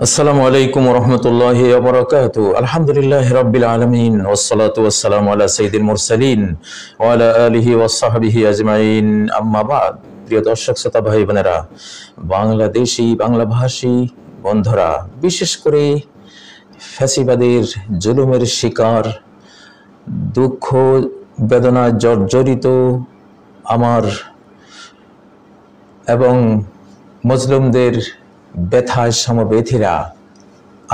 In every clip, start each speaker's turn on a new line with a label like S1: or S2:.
S1: আসসালামু আলাইকুম রহমতুল্লাহি ওয়া বারাকাতুহু। আলহামদুলিল্লাহি রাব্বিল আলামিন ওয়াসসালাতু ওয়াসসালামু আলা সাইয়্যিদিল মুরসালিন ওয়া আলা আলিহি ওয়া সাহবিহি আজমাইন, আম্মা বাদ। প্রিয় দর্শক শ্রোতা ভাই বোনেরা, বাংলাদেশি বাংলাভাষী বন্ধুরা, বিশেষ করে ফ্যাসিবাদের জুলুমের শিকার, দুঃখ বেদনা জর্জরিত আমার এবং মজলুমদের ব্যথায় সমবেথীরা,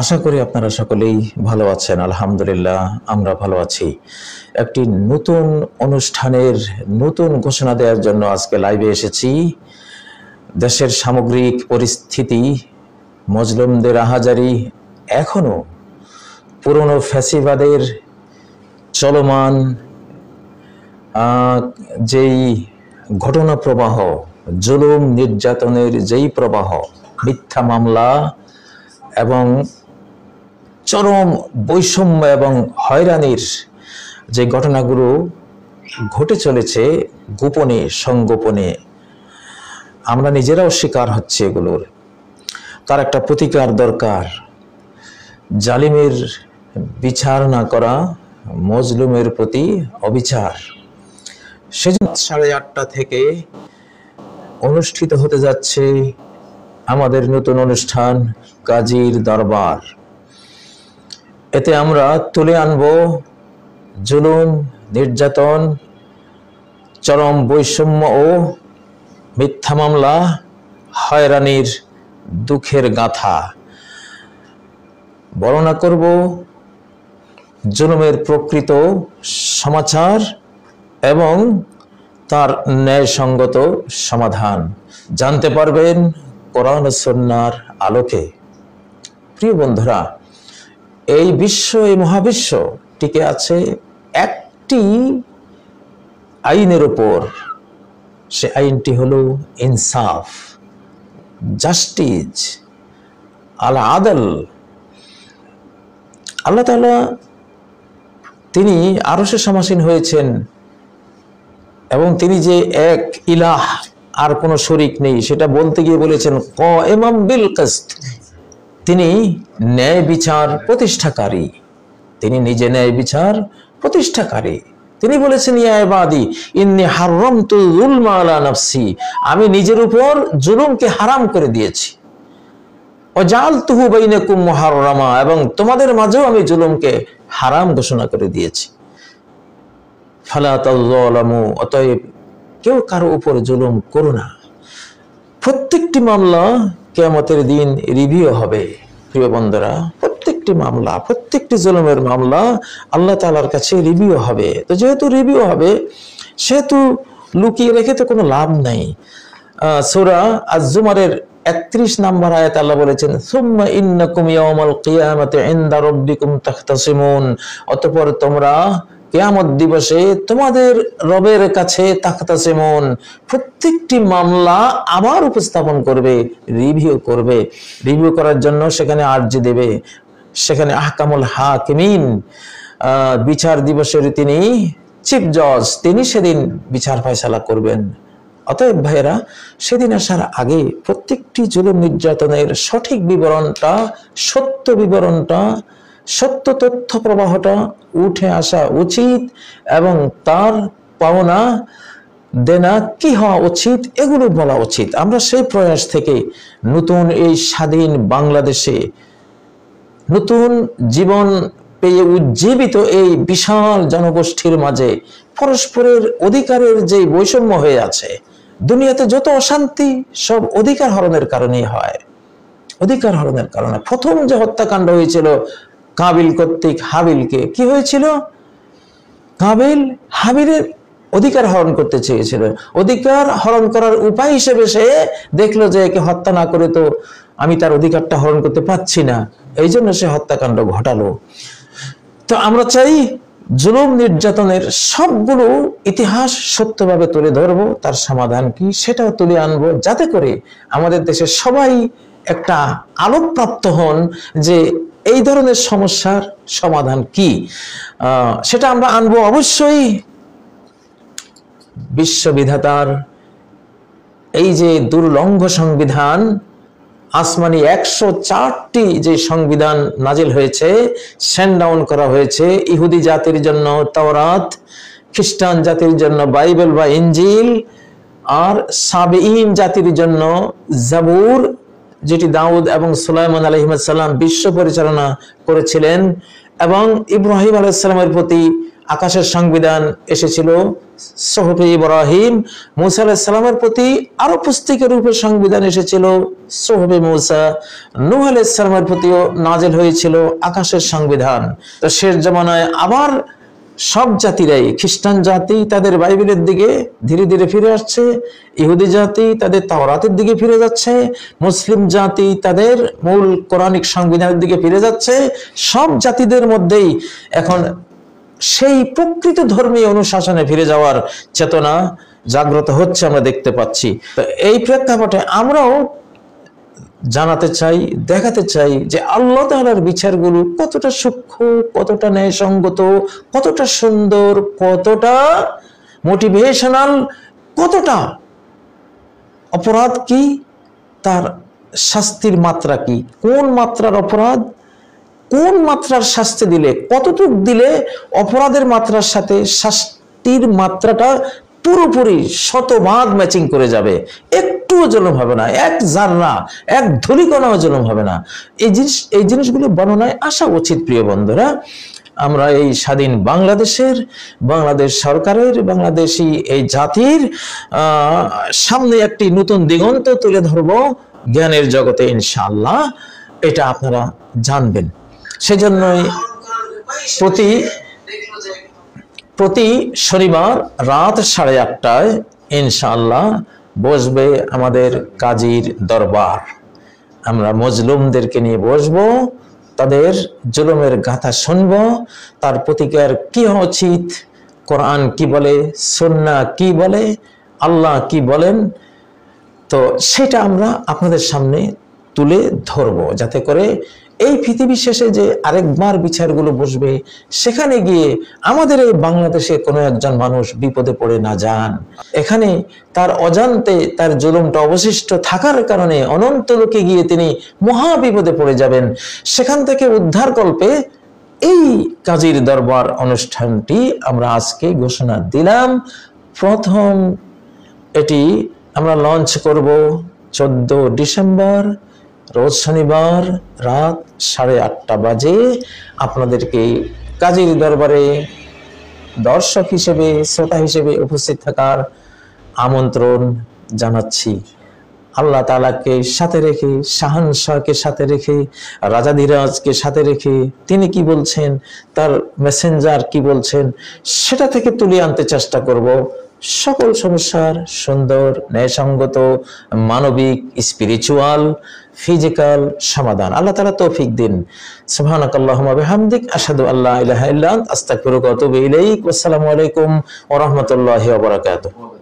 S1: আশা করি আপনারা সকলেই ভালো আছেন। আলহামদুলিল্লাহ, আমরা ভালো আছি। একটি নতুন অনুষ্ঠানের নতুন ঘোষণা দেওয়ার জন্য আজকে লাইভে এসেছি। দেশের সামগ্রিক পরিস্থিতি, মজলুমদের আহাজারি, এখনো পুরনো ফ্যাসিবাদের চলমান যেই ঘটনা প্রবাহ, জুলুম নির্যাতনের যেই প্রবাহ, মিথ্যা মামলা এবং চরম বৈষম্য এবং হয়রানির যে ঘটনাগুলো ঘটে চলেছে গোপনে সংগোপনে, আমরা নিজেরাও শিকার হচ্ছে এগুলোর। তার একটা প্রতিকার দরকার। জালিমের বিচার না করা মজলুমের প্রতি অবিচার। সেজন্য 8:30 থেকে অনুষ্ঠিত হতে যাচ্ছে আমাদের নতুন অনুষ্ঠান কাজীর দরবার। এতে আমরা তুলে আনব জুলুম, নির্যাতন, চরম বৈষম্য ও মিথ্যা মামলা, হয়রানির দুঃখের গাথা বর্ণনা করব, জুলুমের প্রকৃত সমাচার এবং তার ন্যায়সঙ্গত সমাধান জানতে পারবেন কোরআন ও সুন্নাহর আলোকে। প্রিয় বন্ধুরা, এই বিশ্ব, এই মহাবিশ্ব টিকে আছে একটি আইনের উপর। সে আইনটি হলো ইনসাফ, জাস্টিস, আল আদল। আল্লাহ তাআলা তিনি আরশে সমাসীন হয়েছেন এবং তিনি যে এক ইলাহ, আর কোনো শরীক নেই, সেটা বলতে গিয়ে বলেছেন কায়েমান বিল কিসত। তিনি ন্যায় বিচার প্রতিষ্ঠাকারী, তিনি নিজে ন্যায় বিচার প্রতিষ্ঠাকারী। তিনি বলেছেন ইয়া ইবাদি ইন্নী হারামতু যুলমা আলা নাফসি, আমি নিজের উপর জুলুমকে হারাম করে দিয়েছি। ওয়া জাআলতুহু বাইনাকুম মুহাররামা, এবং তোমাদের মাঝেও আমি জুলুমকে হারাম ঘোষণা করে দিয়েছি। ফালা তাযলামু, অতএব কেউ কারো উপর জুলুম করো না। প্রত্যেকটি মামলা কিয়ামতের দিন রিভিউ হবে। প্রিয় বন্ধুরা, প্রত্যেকটি মামলা, প্রত্যেকটি জুলুমের মামলা আল্লাহ তাআলার কাছে রিভিউ হবে। তো যেহেতু রিভিউ হবে, সেহেতু লুকিয়ে রেখে তো কোনো লাভ নাই। সূরা আজ-জুমারের 31 নম্বর আয়াত আল্লাহ বলেছেন সুম্মা ইন্নাকুম ইয়াওমাল কিয়ামাতি ইনদা রাব্বিকুম তাখতাসিমুন, অতঃপর তোমরা কিয়ামত দিবসে তোমাদের রবের কাছে তাখতাসিমুন, প্রত্যেকটি মামলা আবার উপস্থাপন করবে, রিভিউ করবে। রিভিউ করার জন্য সেখানে আরজি দেবে, সেখানে আহকামুল হাকিমিন, বিচার দিবসের তিনি চিফ জজ, তিনি সেদিন বিচার ফয়সালা করবেন। অতএব ভাইয়েরা, সেদিন আসার আগে প্রত্যেকটি জুলুম নির্যাতনের সঠিক বিবরণটা, সত্য বিবরণটা, সত্য তথ্য প্রবাহটা উঠে আসা উচিত এবং তার পাওনা দেনা কি হওয়া উচিত এগুলো বলা উচিত। আমরা সেই প্রয়াস থেকে নতুন এই স্বাধীন বাংলাদেশে নতুন জীবন পেয়ে উজ্জীবিত এই বিশাল জনগোষ্ঠীর মাঝে পরস্পরের অধিকারের যে বৈষম্য হয়ে আছে, দুনিয়াতে যত অশান্তি সব অধিকার হরণের কারণেই হয়। অধিকার হরণের কারণে প্রথম যে হত্যাকাণ্ড হয়েছিল কাবিল কর্তৃক হাবিলকে, কি হয়েছিল? কাবিল হাবিলের অধিকার হরণ করতে চেয়েছিল। অধিকার হরণ করার উপায় হিসেবে সে দেখলো যে একে হত্যা না করে তো আমি তার অধিকারটা হরণ করতে পারছি না, এই জন্য সে হত্যাকাণ্ড ঘটালো। তো আমরা চাই জুলুম নির্যাতনের সবগুলো ইতিহাস সত্যভাবে তুলে ধরবো, তার সমাধান কি সেটাও তুলে আনবো, যাতে করে আমাদের দেশের সবাই একটা আলোকপ্রাপ্ত হন যে এই ধরনের সমস্যার সমাধান কি। সেটা আমরা আনবো অবশ্যই বিশ্ববিধাতার এই যে দুর্লঙ্ঘ সংবিধান, আসমানি 104টি যে সংবিধান নাজিল হয়েছে, সেন্ড ডাউন করা হয়েছে ইহুদি জাতির জন্য তাওরাত, খ্রিস্টান জাতির জন্য বাইবেল বা ইনজিল, আর সাবেঈন জাতির জন্য জাবুর, যেটি দাউদ এবং সুলাইমান আলাইহিস সালাম বিশ্ব পরিচালনা করেছিলেন, এবং ইব্রাহিম আলাইহিস সালামের প্রতি আকাশের সংবিধান এসেছিল সুহুফে ইব্রাহিম, মুসা আলাইহিস সালামের প্রতি আরো পুস্তিকের রূপে সংবিধান এসেছিল সুহুফে মুসা, নূহ আলাইহিস সালামের প্রতিও নাজিল হয়েছিল আকাশের সংবিধান। তো শেষ জামানায় আবার সব জাতিরাই, খ্রিস্টান জাতি তাদের বাইবেলের দিকে ধীরে ধীরে ফিরে আসছে, ইহুদি জাতি তাদের তাওরাতের দিকে ফিরে যাচ্ছে, মুসলিম জাতি তাদের মূল কোরআনিক সংবিধানের দিকে ফিরে যাচ্ছে। সব জাতিদের মধ্যেই এখন সেই প্রকৃত ধর্মীয় অনুশাসনে ফিরে যাওয়ার চেতনা জাগ্রত হচ্ছে, আমরা দেখতে পাচ্ছি। তো এই প্রেক্ষাপটে আমরাও জানাতে চাই, দেখাতে চাই যে আল্লাহ তাআলার বিচারগুলো কতটা সূক্ষ্ম, কতটা ন্যায়সঙ্গত, কতটা সুন্দর, কতটা মোটিভেশনাল, কতটা অপরাধ কি, তার শাস্তির মাত্রা কি, কোন মাত্রার অপরাধ, কোন মাত্রার শাস্তি দিলে, কতটুক দিলে অপরাধের মাত্রার সাথে শাস্তির মাত্রাটা পুরোপুরি শতভাগ ম্যাচিং করে যাবে, একটুও জুলুম হবে না, এক জাররা, এক ধূলিকণাও জুলুম হবে না। এই জিনিসগুলো বর্ণনায় আসা উচিত। প্রিয় বন্ধুরা, আমরা এই স্বাধীন বাংলাদেশের, বাংলাদেশ সরকারের, বাংলাদেশি এই জাতির সামনে একটি নতুন দিগন্ত তুলে ধরবো জ্ঞানের জগতে ইনশাআল্লাহ, এটা আপনারা জানবেন। সেজন্যই প্রতি শনিবার রাত 8:30টায় ইনশাআল্লাহ বসবে আমাদের কাজীর দরবার। আমরা মজলুমদেরকে নিয়ে বসবো, তাদের জুলুমের গাথা শুনবো, তার প্রতিকার কি হওয়া উচিত, কোরআন কি বলে, সুন্নাহ কি বলে, আল্লাহ কি বলেন, তো সেটা আমরা আপনাদের সামনে তুলে ধরবো, যাতে করে এই পৃথিবী শেষে যে আরেকবার বিচারগুলো বসবে, সেখানে গিয়ে আমাদের এই বাংলাদেশে কোনো একজন মানুষ বিপদে পড়ে না যান। এখানে তার অজান্তে তার জুলুমটা অবশিষ্ট থাকার কারণে অনন্ত লোকে গিয়ে তিনি মহা বিপদে পড়ে যাবেন। সেখান থেকে উদ্ধার কল্পে এই কাজীর দরবার অনুষ্ঠানটি আমরা আজকে ঘোষণা দিলাম। প্রথম এটি আমরা লঞ্চ করব 14 ডিসেম্বর রোজ শনিবার রাত 8:30 বাজে। আপনাদেরকে কাজীর দরবারে দর্শক হিসেবে, শ্রোতা হিসেবে উপস্থিত থাকার আমন্ত্রণ জানাচ্ছি। আল্লাহ তাআলাকে সাথে রেখে, শাহানশাহকে সাথে রেখে, রাজাধিরাজকে সাথে রেখে তিনি কি বলছেন, তার মেসেঞ্জার কি বলছেন, সেটা থেকে তুলে আনতে চেষ্টা করব সকল সমস্যার সুন্দর, ন্যায়সঙ্গত, মানবিক, স্পিরিচুয়াল, ফিজিক্যাল সমাধান। আল্লাহ তাআলা তৌফিক দিন। সুবহানাকাল্লাহুম্মা বিহামদিক, আশহাদু আল্লা ইলাহা ইল্লা আনতা, আস্তাগফিরুকা ওয়া আতুবু ইলাইক। ওয়াসসালামু আলাইকুম ওয়া রাহমাতুল্লাহি ওয়া বারাকাতুহু।